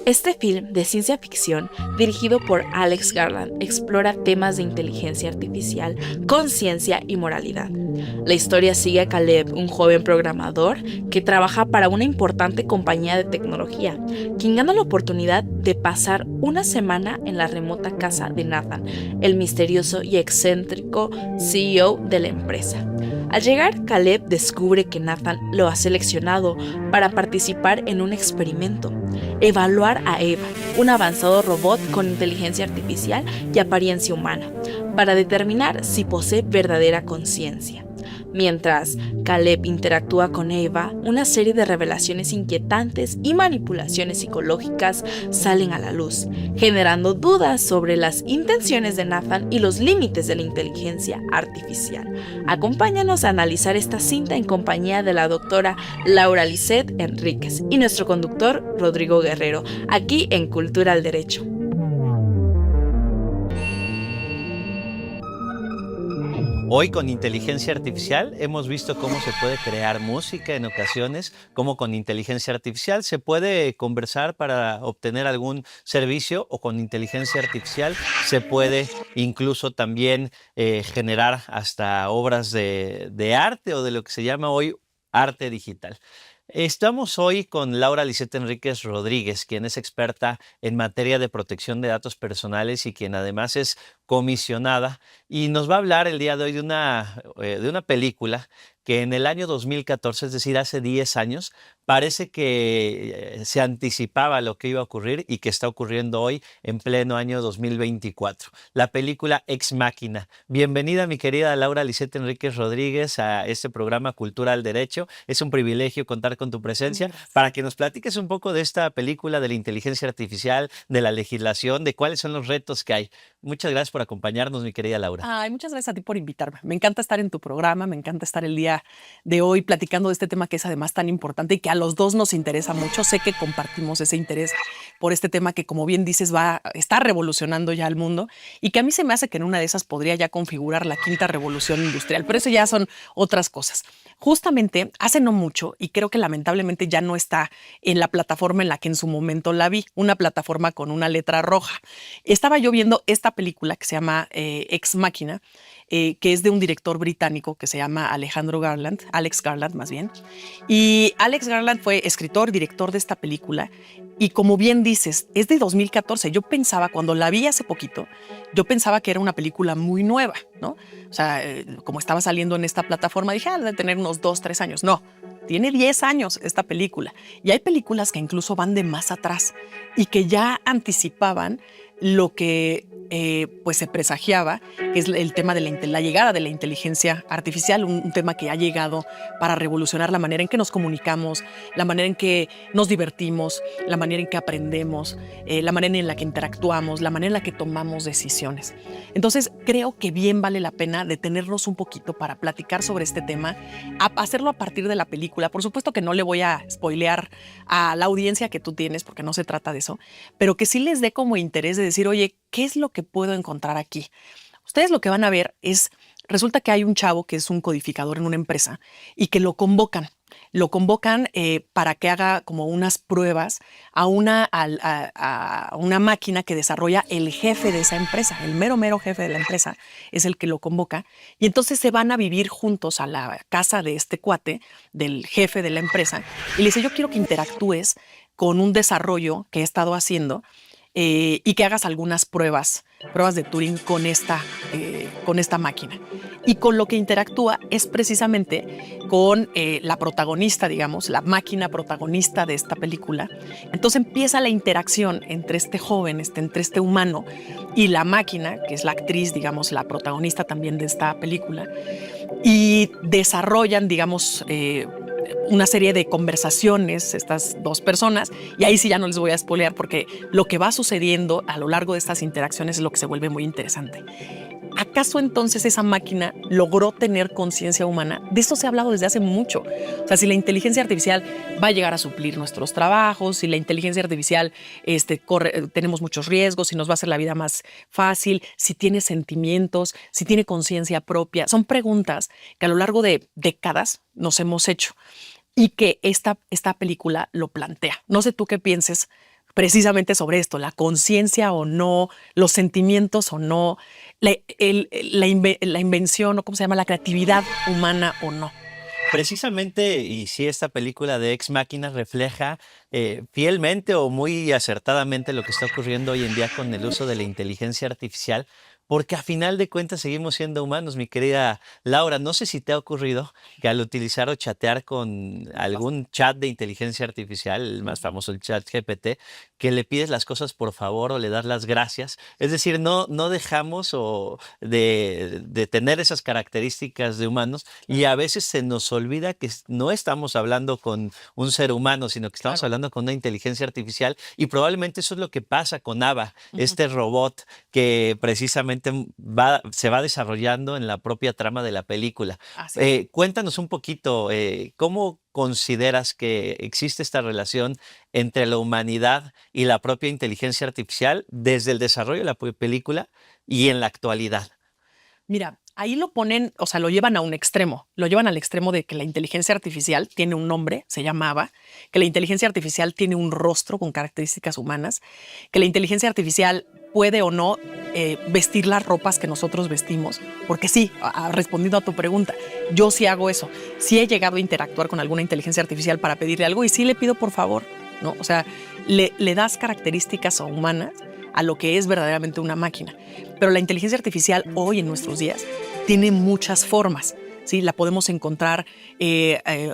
Este film de ciencia ficción, dirigido por Alex Garland, explora temas de inteligencia artificial, conciencia y moralidad. La historia sigue a Caleb, un joven programador que trabaja para una importante compañía de tecnología, quien gana la oportunidad de pasar una semana en la remota casa de Nathan, el misterioso y excéntrico CEO de la empresa. Al llegar, Caleb descubre que Nathan lo ha seleccionado para participar en un experimento: evaluar a Eva, un avanzado robot con inteligencia artificial y apariencia humana, para determinar si posee verdadera conciencia. Mientras Caleb interactúa con Eva, una serie de revelaciones inquietantes y manipulaciones psicológicas salen a la luz, generando dudas sobre las intenciones de Nathan y los límites de la inteligencia artificial. Acompáñanos a analizar esta cinta en compañía de la doctora Laura Lisset Enríquez y nuestro conductor Rodrigo Guerrero, aquí en Cultura al Derecho. Hoy con inteligencia artificial hemos visto cómo se puede crear música en ocasiones, cómo con inteligencia artificial se puede conversar para obtener algún servicio, o con inteligencia artificial se puede incluso también generar hasta obras de arte, o de lo que se llama hoy arte digital. Estamos hoy con Laura Lisset Enríquez Rodríguez, quien es experta en materia de protección de datos personales y quien además es comisionada, y nos va a hablar el día de hoy de una película que en el año 2014, es decir, hace 10 años, parece que se anticipaba lo que iba a ocurrir y que está ocurriendo hoy en pleno año 2024. La película Ex Machina. Bienvenida, mi querida Laura Lisset Enríquez Rodríguez, a este programa Cultura al Derecho. Es un privilegio contar con tu presencia para que nos platiques un poco de esta película, de la inteligencia artificial, de la legislación, de cuáles son los retos que hay. Muchas gracias por acompañarnos, mi querida Laura. Ay, muchas gracias a ti por invitarme. Me encanta estar en tu programa, me encanta estar el día de hoy platicando de este tema que es además tan importante y que a los dos nos interesa mucho. Sé que compartimos ese interés por este tema que, como bien dices, está revolucionando ya el mundo, y que a mí se me hace que en una de esas podría ya configurar la quinta revolución industrial, pero eso ya son otras cosas. Justamente hace no mucho, y creo que lamentablemente ya no está en la plataforma en la que en su momento la vi, una plataforma con una letra roja. Estaba yo viendo esta película que se llama Ex Machina, que es de un director británico que se llama Alex Garland más bien. Y Alex Garland fue escritor, director de esta película, y como bien dices, es de 2014. Yo pensaba, cuando la vi hace poquito, yo pensaba que era una película muy nueva, ¿no? O sea, como estaba saliendo en esta plataforma, dije, debe tener unos 2, 3 años. No, tiene 10 años esta película. Y hay películas que incluso van de más atrás y que ya anticipaban lo que pues se presagiaba, que es el tema de la llegada de la inteligencia artificial, un tema que ha llegado para revolucionar la manera en que nos comunicamos, la manera en que nos divertimos, la manera en que aprendemos, la manera en la que interactuamos, la manera en la que tomamos decisiones. Entonces, creo que bien vale la pena detenernos un poquito para platicar sobre este tema, hacerlo a partir de la película. Por supuesto que no le voy a spoilear a la audiencia que tú tienes, porque no se trata de eso, pero que sí les dé como interés de decir, oye, ¿qué es lo que puedo encontrar aquí? Ustedes lo que van a ver es, resulta que hay un chavo que es un codificador en una empresa y que lo convocan para que haga como unas pruebas a una máquina que desarrolla el jefe de esa empresa, el mero jefe de la empresa es el que lo convoca, y entonces se van a vivir juntos a la casa de este cuate, del jefe de la empresa, y le dice, yo quiero que interactúes con un desarrollo que he estado haciendo y que hagas algunas pruebas de Turing con esta máquina. Y con lo que interactúa es precisamente con la protagonista, digamos, la máquina protagonista de esta película. Entonces empieza la interacción entre este joven, entre este humano y la máquina, que es la actriz, digamos, la protagonista también de esta película, y desarrollan, digamos, una serie de conversaciones, estas dos personas, y ahí sí ya no les voy a spoilear porque lo que va sucediendo a lo largo de estas interacciones es lo que se vuelve muy interesante. ¿Acaso entonces esa máquina logró tener conciencia humana? De esto se ha hablado desde hace mucho. O sea, si la inteligencia artificial va a llegar a suplir nuestros trabajos, si la inteligencia artificial tenemos muchos riesgos, si nos va a hacer la vida más fácil, si tiene sentimientos, si tiene conciencia propia. Son preguntas que a lo largo de décadas nos hemos hecho y que esta película lo plantea. No sé tú qué pienses precisamente sobre esto, la conciencia o no, los sentimientos o no, la invención o cómo se llama, la creatividad humana o no. Precisamente, y sí, esta película de Ex Machina refleja fielmente o muy acertadamente lo que está ocurriendo hoy en día con el uso de la inteligencia artificial, porque a final de cuentas seguimos siendo humanos, mi querida Laura. No sé si te ha ocurrido que al utilizar o chatear con algún chat de inteligencia artificial, el más famoso, el chat GPT, que le pides las cosas por favor o le das las gracias. Es decir, no dejamos de tener esas características de humanos y a veces se nos olvida que no estamos hablando con un ser humano, sino que estamos Claro. hablando con una inteligencia artificial y probablemente eso es lo que pasa con Ava, Ujú. este robot que precisamente se va desarrollando en la propia trama de la película. Así es. Cuéntanos un poquito, ¿cómo consideras que existe esta relación entre la humanidad y la propia inteligencia artificial desde el desarrollo de la película y en la actualidad? Mira, ahí lo ponen, o sea, lo llevan a un extremo. Lo llevan al extremo de que la inteligencia artificial tiene un nombre, se llamaba, que la inteligencia artificial tiene un rostro con características humanas, que la inteligencia artificial puede o no vestir las ropas que nosotros vestimos. Porque sí, respondiendo a tu pregunta, yo sí hago eso. Sí he llegado a interactuar con alguna inteligencia artificial para pedirle algo y sí le pido por favor, ¿no? O sea, le das características humanas a lo que es verdaderamente una máquina. Pero la inteligencia artificial hoy en nuestros días tiene muchas formas. ¿Sí? La podemos encontrar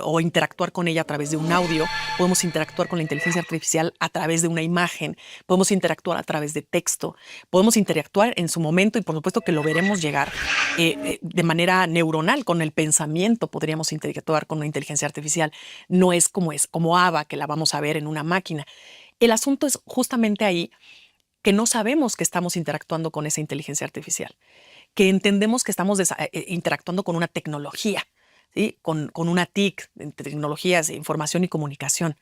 o interactuar con ella a través de un audio, podemos interactuar con la inteligencia artificial a través de una imagen, podemos interactuar a través de texto, podemos interactuar en su momento y por supuesto que lo veremos llegar de manera neuronal, con el pensamiento podríamos interactuar con una inteligencia artificial. No es como Ava, que la vamos a ver en una máquina. El asunto es justamente ahí que no sabemos que estamos interactuando con esa inteligencia artificial, que entendemos que estamos interactuando con una tecnología, ¿sí? Con una TIC, tecnologías de información y comunicación,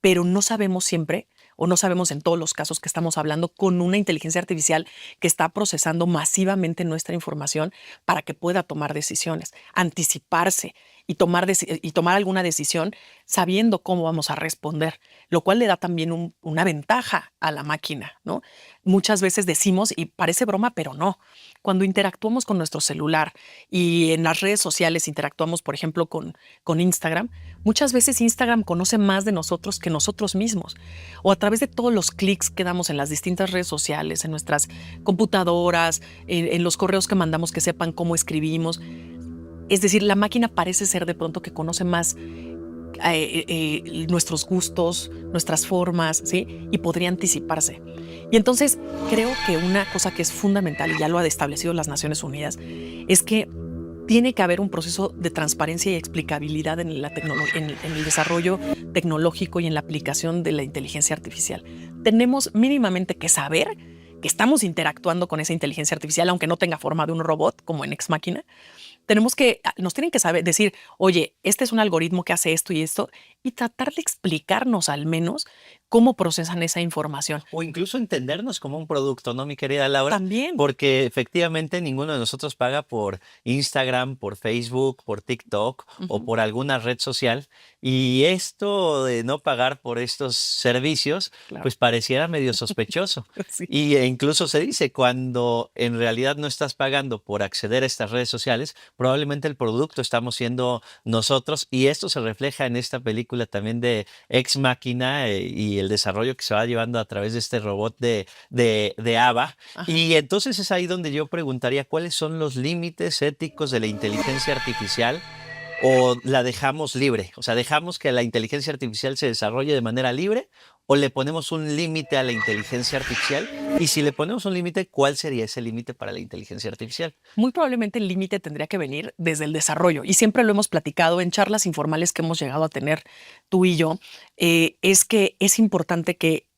pero no sabemos siempre o no sabemos en todos los casos que estamos hablando con una inteligencia artificial que está procesando masivamente nuestra información para que pueda tomar decisiones, anticiparse y tomar alguna decisión sabiendo cómo vamos a responder, lo cual le da también una ventaja a la máquina, ¿no? Muchas veces decimos, y parece broma, pero no, cuando interactuamos con nuestro celular y en las redes sociales interactuamos, por ejemplo, con Instagram, muchas veces Instagram conoce más de nosotros que nosotros mismos, o a través de todos los clics que damos en las distintas redes sociales, en nuestras computadoras, en los correos que mandamos que sepan cómo escribimos. Es decir, la máquina parece ser de pronto que conoce más nuestros gustos, nuestras formas, ¿sí? Y podría anticiparse. Y entonces creo que una cosa que es fundamental, y ya lo ha establecido las Naciones Unidas, es que tiene que haber un proceso de transparencia y explicabilidad en el desarrollo tecnológico y en la aplicación de la inteligencia artificial. Tenemos mínimamente que saber que estamos interactuando con esa inteligencia artificial, aunque no tenga forma de un robot, como en Ex Machina. Nos tienen que saber decir, oye, este es un algoritmo que hace esto, y tratar de explicarnos al menos cómo procesan esa información. O incluso entendernos como un producto, ¿no, mi querida Laura? También. Porque efectivamente ninguno de nosotros paga por Instagram, por Facebook, por TikTok o por alguna red social. Y esto de no pagar por estos servicios, Claro. pues pareciera medio sospechoso. Sí. Y incluso se dice, cuando en realidad no estás pagando por acceder a estas redes sociales, probablemente el producto estamos siendo nosotros. Y esto se refleja en esta película también de Ex Machina y el desarrollo que se va llevando a través de este robot de Ava. Ajá. Y entonces es ahí donde yo preguntaría, ¿cuáles son los límites éticos de la inteligencia artificial? ¿O la dejamos libre? O sea, ¿dejamos que la inteligencia artificial se desarrolle de manera libre ¿O le ponemos un límite a la inteligencia artificial? Y si le ponemos un límite, ¿cuál sería ese límite para la inteligencia artificial? Muy probablemente el límite tendría que venir desde el desarrollo, y siempre lo hemos platicado en charlas informales que hemos llegado a tener tú y yo, es que es importante que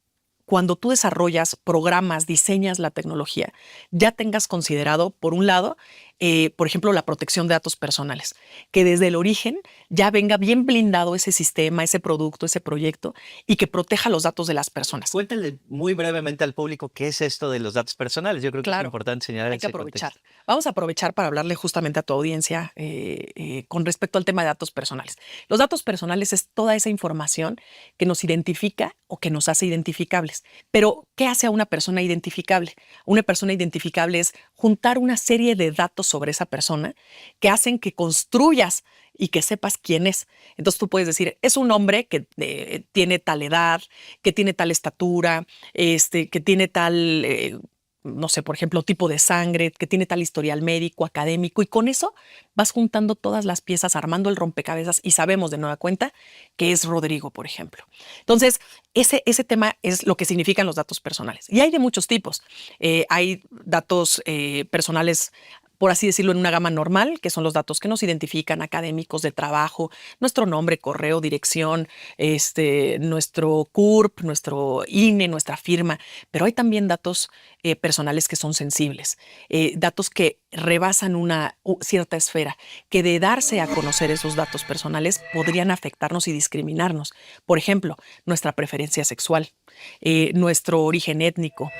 cuando tú desarrollas, programas, diseñas la tecnología, ya tengas considerado, por un lado, por ejemplo, la protección de datos personales, que desde el origen ya venga bien blindado ese sistema, ese producto, ese proyecto, y que proteja los datos de las personas. Cuéntale muy brevemente al público qué es esto de los datos personales. Yo creo que es Claro, importante señalar hay que ese aprovechar. contexto. Vamos a aprovechar para hablarle justamente a tu audiencia con respecto al tema de datos personales. Los datos personales es toda esa información que nos identifica o que nos hace identificables. Pero, ¿qué hace a una persona identificable? Una persona identificable es juntar una serie de datos sobre esa persona que hacen que construyas y que sepas quién es. Entonces tú puedes decir, es un hombre que tiene tal edad, que tiene tal estatura, que tiene tal, no sé, por ejemplo, tipo de sangre, que tiene tal historial médico, académico, y con eso vas juntando todas las piezas, armando el rompecabezas, y sabemos de nueva cuenta que es Rodrigo, por ejemplo. Entonces, ese tema es lo que significan los datos personales. Y hay de muchos tipos. Hay datos personales, por así decirlo, en una gama normal, que son los datos que nos identifican, académicos, de trabajo, nuestro nombre, correo, dirección, nuestro CURP, nuestro INE, nuestra firma. Pero hay también datos personales que son sensibles, datos que rebasan una cierta esfera, que de darse a conocer esos datos personales podrían afectarnos y discriminarnos. Por ejemplo, nuestra preferencia sexual, nuestro origen étnico,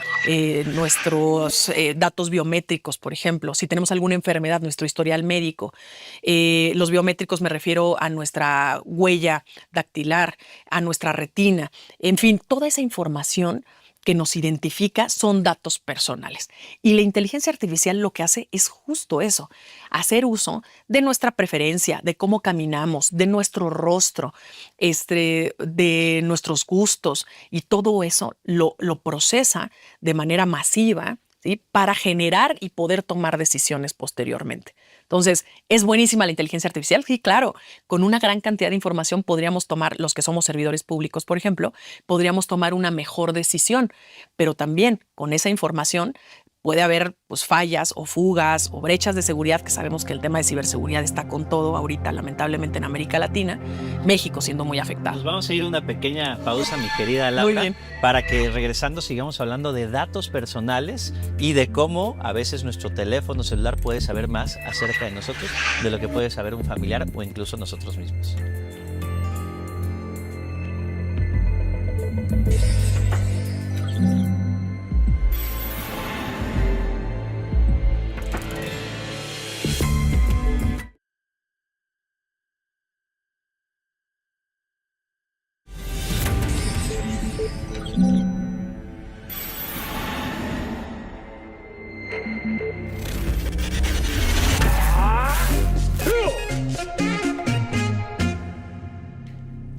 nuestros datos biométricos, por ejemplo, si tenemos alguna enfermedad, nuestro historial médico. Los biométricos me refiero a nuestra huella dactilar, a nuestra retina, en fin, toda esa información que nos identifica son datos personales. Y la inteligencia artificial lo que hace es justo eso, hacer uso de nuestra preferencia, de cómo caminamos, de nuestro rostro, de nuestros gustos, y todo eso lo procesa de manera masiva, ¿sí?, para generar y poder tomar decisiones posteriormente. Entonces, ¿es buenísima la inteligencia artificial? Sí, claro. Con una gran cantidad de información podríamos tomar, los que somos servidores públicos, por ejemplo, podríamos tomar una mejor decisión, pero también con esa información puede haber pues, fallas o fugas o brechas de seguridad, que sabemos que el tema de ciberseguridad está con todo ahorita, lamentablemente, en América Latina, México siendo muy afectado. Pues vamos a ir a una pequeña pausa, mi querida Laura, Muy bien, para que regresando sigamos hablando de datos personales y de cómo a veces nuestro teléfono celular puede saber más acerca de nosotros de lo que puede saber un familiar o incluso nosotros mismos.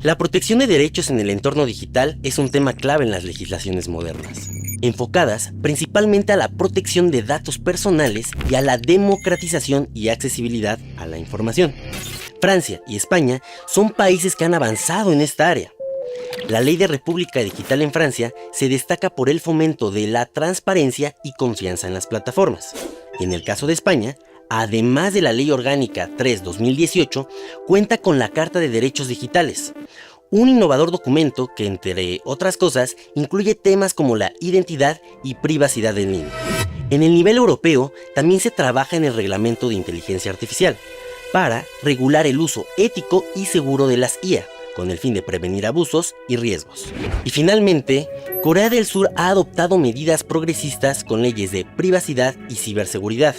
La protección de derechos en el entorno digital es un tema clave en las legislaciones modernas, enfocadas principalmente a la protección de datos personales y a la democratización y accesibilidad a la información. Francia y España son países que han avanzado en esta área. La Ley de República Digital en Francia se destaca por el fomento de la transparencia y confianza en las plataformas. En el caso de España, además de la Ley Orgánica 3/2018, cuenta con la Carta de Derechos Digitales, un innovador documento que, entre otras cosas, incluye temas como la identidad y privacidad en línea. En el nivel europeo, también se trabaja en el Reglamento de Inteligencia Artificial, para regular el uso ético y seguro de las IA, con el fin de prevenir abusos y riesgos. Y finalmente, Corea del Sur ha adoptado medidas progresistas con leyes de privacidad y ciberseguridad,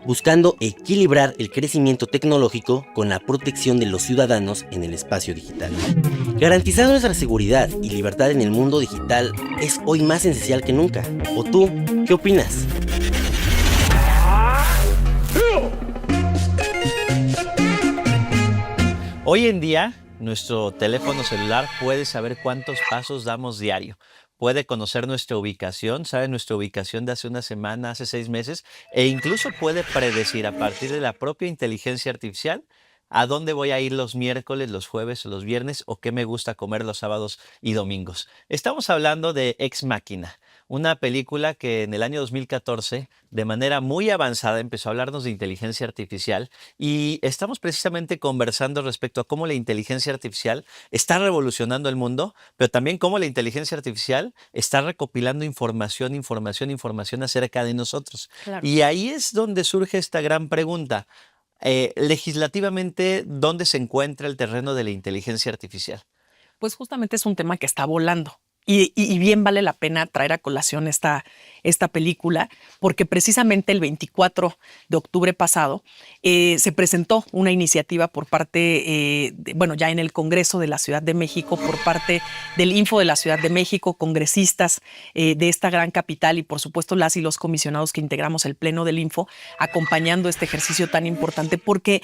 buscando equilibrar el crecimiento tecnológico con la protección de los ciudadanos en el espacio digital. Garantizar nuestra seguridad y libertad en el mundo digital es hoy más esencial que nunca. ¿O tú, qué opinas? Hoy en día, nuestro teléfono celular puede saber cuántos pasos damos diario. Puede conocer nuestra ubicación, sabe nuestra ubicación de hace una semana, hace 6 meses, e incluso puede predecir a partir de la propia inteligencia artificial a dónde voy a ir los miércoles, los jueves o los viernes, o qué me gusta comer los sábados y domingos. Estamos hablando de Ex Machina, una película que en el año 2014, de manera muy avanzada, empezó a hablarnos de inteligencia artificial, y estamos precisamente conversando respecto a cómo la inteligencia artificial está revolucionando el mundo, pero también cómo la inteligencia artificial está recopilando información acerca de nosotros. Claro. Y ahí es donde surge esta gran pregunta. Legislativamente, ¿dónde se encuentra el terreno de la inteligencia artificial? Pues justamente es un tema que está volando. Y bien vale la pena traer a colación esta película, porque precisamente el 24 de octubre pasado se presentó una iniciativa por parte, ya en el Congreso de la Ciudad de México, por parte del Info de la Ciudad de México, congresistas de esta gran capital y por supuesto las y los comisionados que integramos el Pleno del Info, acompañando este ejercicio tan importante, porque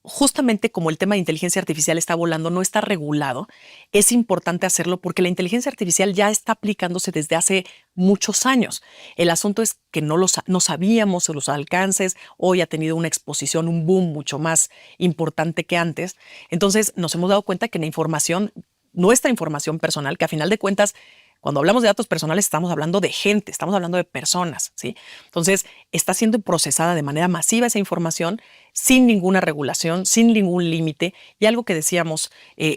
justamente como el tema de inteligencia artificial está volando, no está regulado, es importante hacerlo porque la inteligencia artificial ya está aplicándose desde hace muchos años. El asunto es que no sabíamos los alcances, hoy ha tenido una exposición, un boom mucho más importante que antes. Entonces nos hemos dado cuenta que la información, nuestra información personal, que a final de cuentas, cuando hablamos de datos personales estamos hablando de gente, estamos hablando de personas, ¿sí? Entonces está siendo procesada de manera masiva esa información sin ninguna regulación, sin ningún límite. Y algo que decíamos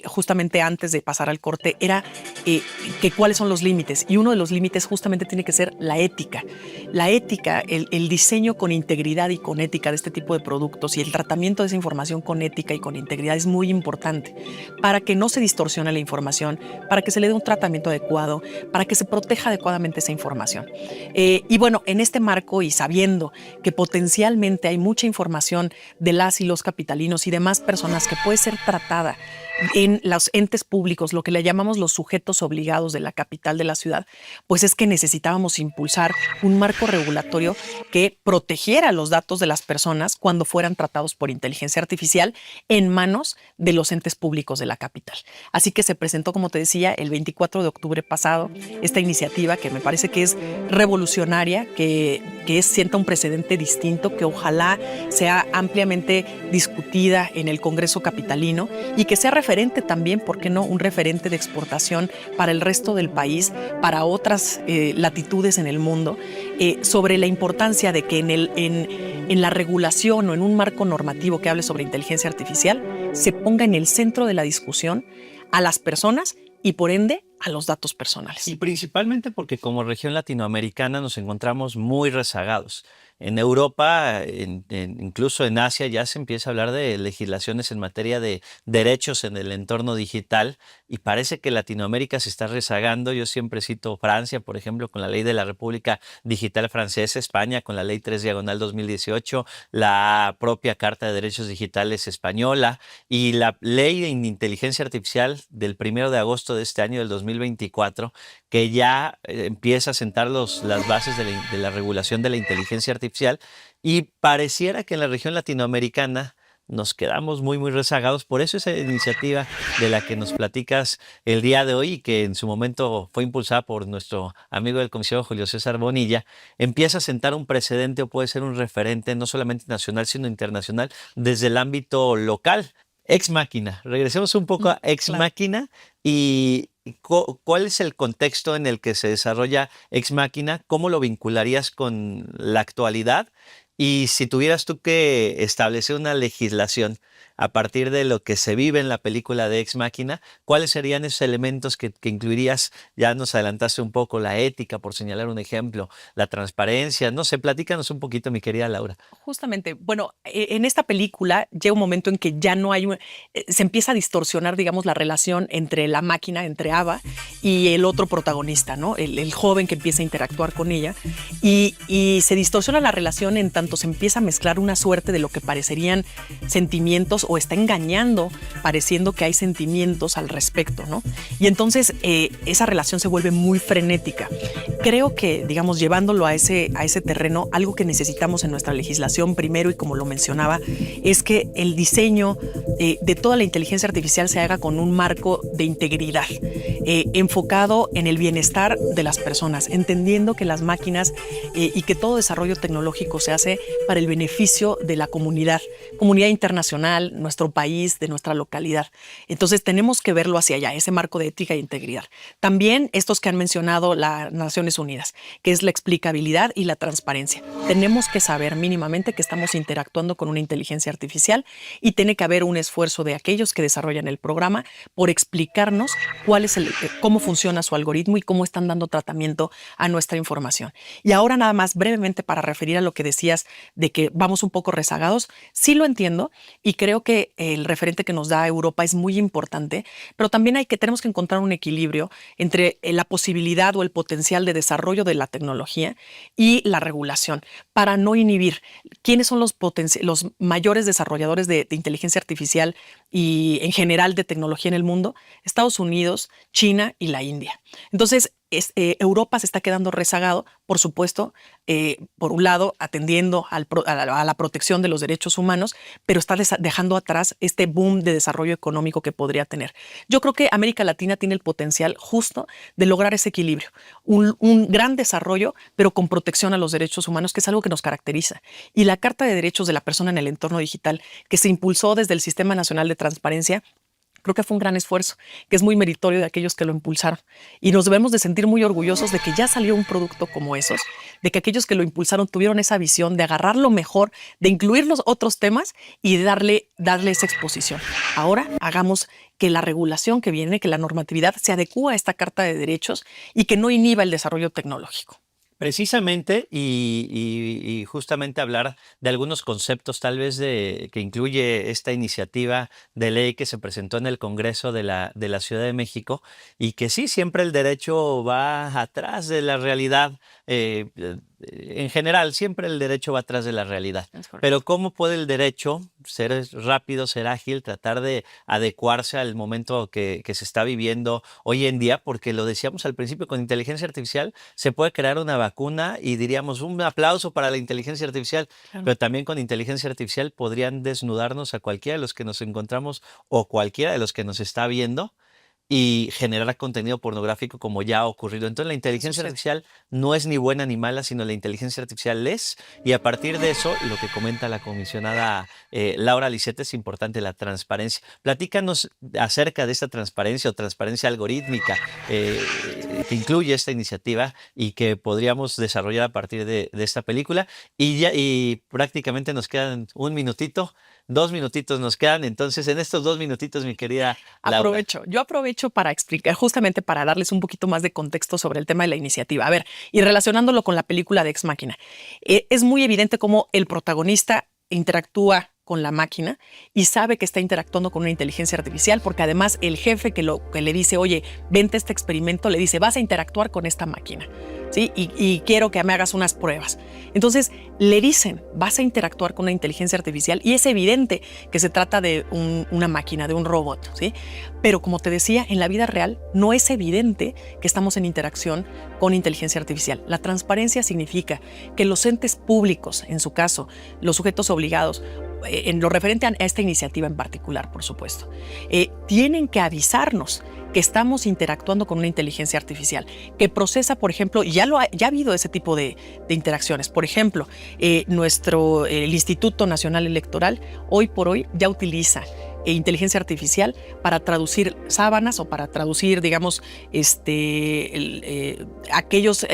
justamente antes de pasar al corte era que cuáles son los límites. Y uno de los límites justamente tiene que ser la ética. La ética, el diseño con integridad y con ética de este tipo de productos y el tratamiento de esa información con ética y con integridad es muy importante para que no se distorsione la información, para que se le dé un tratamiento adecuado, para que se proteja adecuadamente esa información. Y bueno, en este marco y sabiendo que potencialmente hay mucha información de las y los capitalinos y demás personas que puede ser tratada en los entes públicos, lo que le llamamos los sujetos obligados de la capital de la ciudad, pues es que necesitábamos impulsar un marco regulatorio que protegiera los datos de las personas cuando fueran tratados por inteligencia artificial en manos de los entes públicos de la capital. Así que se presentó, como te decía, el 24 de octubre pasado esta iniciativa que me parece que es revolucionaria, que sienta un precedente distinto, que ojalá sea ampliamente discutida en el Congreso capitalino y que sea referente también, ¿por qué no?, un referente de exportación para el resto del país, para otras latitudes en el mundo, sobre la importancia de que en la regulación o en un marco normativo que hable sobre inteligencia artificial se ponga en el centro de la discusión a las personas y por ende a los datos personales. Y principalmente porque como región latinoamericana nos encontramos muy rezagados. En Europa, incluso en Asia, ya se empieza a hablar de legislaciones en materia de derechos en el entorno digital y parece que Latinoamérica se está rezagando. Yo siempre cito Francia, por ejemplo, con la Ley de la República Digital Francesa, España con la Ley 3/2018, la propia Carta de Derechos Digitales española y la Ley de Inteligencia Artificial del 1 de agosto de este año, del 2024, que ya empieza a sentar las bases de la regulación de la inteligencia artificial, y pareciera que en la región latinoamericana nos quedamos muy rezagados. Por eso esa iniciativa de la que nos platicas el día de hoy y que en su momento fue impulsada por nuestro amigo del comisionado Julio César Bonilla, empieza a sentar un precedente o puede ser un referente no solamente nacional sino internacional desde el ámbito local. Ex Machina, regresemos un poco a Ex Machina y ¿cuál es el contexto en el que se desarrolla Ex Machina? ¿Cómo lo vincularías con la actualidad? Y si tuvieras tú que establecer una legislación a partir de lo que se vive en la película de Ex Machina, ¿cuáles serían esos elementos que incluirías? Ya nos adelantaste un poco la ética, por señalar un ejemplo, la transparencia, no sé, platícanos un poquito, mi querida Laura. Justamente, bueno, en esta película llega un momento en que ya no hay, se empieza a distorsionar, digamos, la relación entre la máquina, entre Ava y el otro protagonista, ¿no? El joven que empieza a interactuar con ella y se distorsiona la relación en tanto se empieza a mezclar una suerte de lo que parecerían sentimientos o está engañando, pareciendo que hay sentimientos al respecto, ¿no? Y entonces esa relación se vuelve muy frenética. Creo que, digamos, llevándolo a ese terreno, algo que necesitamos en nuestra legislación primero, y como lo mencionaba, es que el diseño de toda la inteligencia artificial se haga con un marco de integridad, enfocado en el bienestar de las personas, entendiendo que las máquinas y que todo desarrollo tecnológico se hace para el beneficio de la comunidad internacional, nuestro país, de nuestra localidad. Entonces tenemos que verlo hacia allá, ese marco de ética e integridad. También estos que han mencionado las Naciones Unidas, que es la explicabilidad y la transparencia. Tenemos que saber mínimamente que estamos interactuando con una inteligencia artificial y tiene que haber un esfuerzo de aquellos que desarrollan el programa por explicarnos cómo funciona su algoritmo y cómo están dando tratamiento a nuestra información. Y ahora nada más brevemente para referir a lo que decías de que vamos un poco rezagados, sí lo entiendo y creo que el referente que nos da Europa es muy importante, pero también tenemos que encontrar un equilibrio entre la posibilidad o el potencial de desarrollo de la tecnología y la regulación para no inhibir. ¿Quiénes son los mayores desarrolladores de inteligencia artificial y en general de tecnología en el mundo? Estados Unidos, China y la India. Entonces, Europa se está quedando rezagado, por supuesto, por un lado, atendiendo a la protección de los derechos humanos, pero está dejando atrás este boom de desarrollo económico que podría tener. Yo creo que América Latina tiene el potencial justo de lograr ese equilibrio, un gran desarrollo, pero con protección a los derechos humanos, que es algo que nos caracteriza. Y la Carta de Derechos de la Persona en el Entorno Digital, que se impulsó desde el Sistema Nacional de Transparencia, creo que fue un gran esfuerzo, que es muy meritorio de aquellos que lo impulsaron. Y nos debemos de sentir muy orgullosos de que ya salió un producto como esos, de que aquellos que lo impulsaron tuvieron esa visión de agarrar lo mejor, de incluir los otros temas y de darle esa exposición. Ahora hagamos que la regulación que viene, que la normatividad se adecúe a esta Carta de Derechos y que no inhiba el desarrollo tecnológico. Precisamente, y justamente hablar de algunos conceptos tal vez que incluye esta iniciativa de ley que se presentó en el Congreso de la Ciudad de México, y que sí, siempre el derecho va atrás de la realidad. En general, siempre el derecho va atrás de la realidad. Pero ¿cómo puede el derecho ser rápido, ser ágil, tratar de adecuarse al momento que se está viviendo hoy en día? Porque lo decíamos al principio, con inteligencia artificial se puede crear una vacuna y diríamos un aplauso para la inteligencia artificial, claro. Pero también con inteligencia artificial podrían desnudarnos a cualquiera de los que nos encontramos o cualquiera de los que nos está viendo y generar contenido pornográfico, como ya ha ocurrido. Entonces la inteligencia artificial no es ni buena ni mala, sino la inteligencia artificial es, y a partir de eso, lo que comenta la comisionada Laura Lisset, es importante la transparencia. Platícanos acerca de esta transparencia o transparencia algorítmica que incluye esta iniciativa y que podríamos desarrollar a partir de esta película. Y prácticamente nos quedan un minutito. 2 minutitos nos quedan, entonces en estos 2 minutitos, mi querida Laura. Yo aprovecho para explicar, justamente para darles un poquito más de contexto sobre el tema de la iniciativa. A ver, y relacionándolo con la película de Ex Machina, es muy evidente cómo el protagonista interactúa con la máquina y sabe que está interactuando con una inteligencia artificial, porque además el jefe que le dice, oye, vente a este experimento, le dice, vas a interactuar con esta máquina, ¿sí? Y quiero que me hagas unas pruebas. Entonces le dicen, vas a interactuar con una inteligencia artificial y es evidente que se trata de una máquina, de un robot, ¿sí? Pero como te decía, en la vida real no es evidente que estamos en interacción con inteligencia artificial. La transparencia significa que los entes públicos, en su caso, los sujetos obligados, en lo referente a esta iniciativa en particular, por supuesto, tienen que avisarnos que estamos interactuando con una inteligencia artificial que procesa, por ejemplo, ya ha habido ese tipo de interacciones. Por ejemplo, el Instituto Nacional Electoral hoy por hoy ya utiliza inteligencia artificial para traducir sábanas o para traducir, digamos, aquellas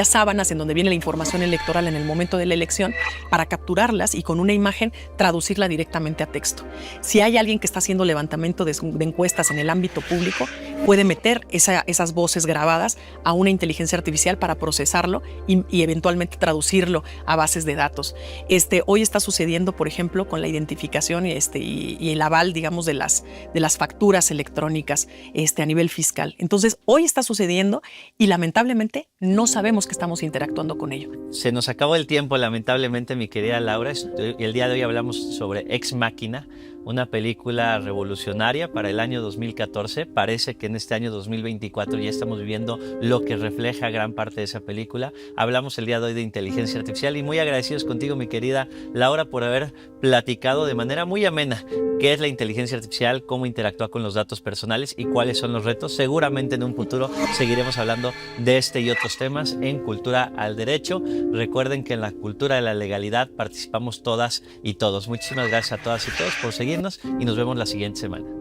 sábanas en donde viene la información electoral en el momento de la elección, para capturarlas y con una imagen traducirla directamente a texto. Si hay alguien que está haciendo levantamiento de encuestas en el ámbito público, puede meter esas voces grabadas a una inteligencia artificial para procesarlo y eventualmente traducirlo a bases de datos. Hoy está sucediendo, por ejemplo, con la identificación y el aval, digamos, de las facturas electrónicas a nivel fiscal. Entonces, hoy está sucediendo y lamentablemente no sabemos que estamos interactuando con ello. Se nos acabó el tiempo, lamentablemente, mi querida Laura. El día de hoy hablamos sobre Ex Machina, una película revolucionaria para el año 2014. Parece que en este año 2024 ya estamos viviendo lo que refleja gran parte de esa película. Hablamos el día de hoy de inteligencia artificial y muy agradecidos contigo, mi querida Laura, por haber platicado de manera muy amena qué es la inteligencia artificial, cómo interactúa con los datos personales y cuáles son los retos. Seguramente en un futuro seguiremos hablando de este y otros temas en Cultura al Derecho. Recuerden que en la cultura de la legalidad participamos todas y todos. Muchísimas gracias a todas y todos por seguirnos y nos vemos la siguiente semana.